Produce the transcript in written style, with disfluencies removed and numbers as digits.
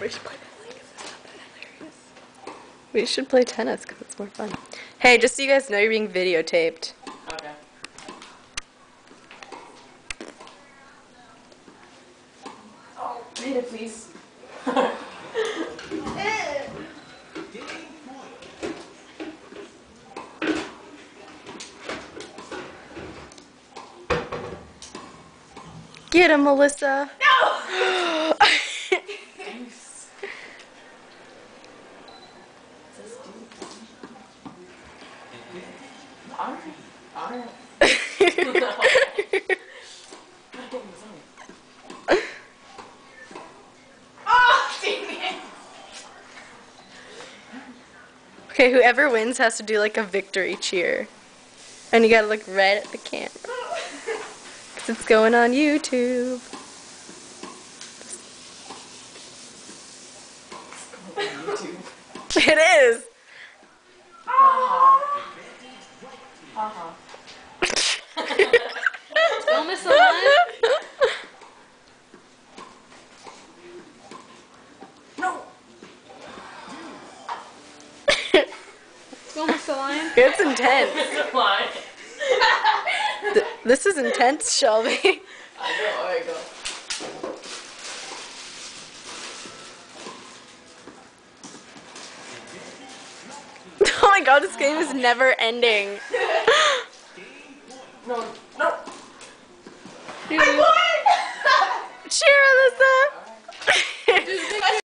We should play tennis. We should play tennis because it's more fun. Hey, just so you guys know, you're being videotaped. Okay. Oh, read it, please. Get him, Melissa. No! Okay, whoever wins has to do like a victory cheer. And you gotta look right at the camera. Because it's going on YouTube. It is. Don't miss the line. No. Don't miss the line. It's intense. Line. This is intense, Shelby. I know. There you go. Oh my god, this game is never ending. No. No. Cheer, Alyssa!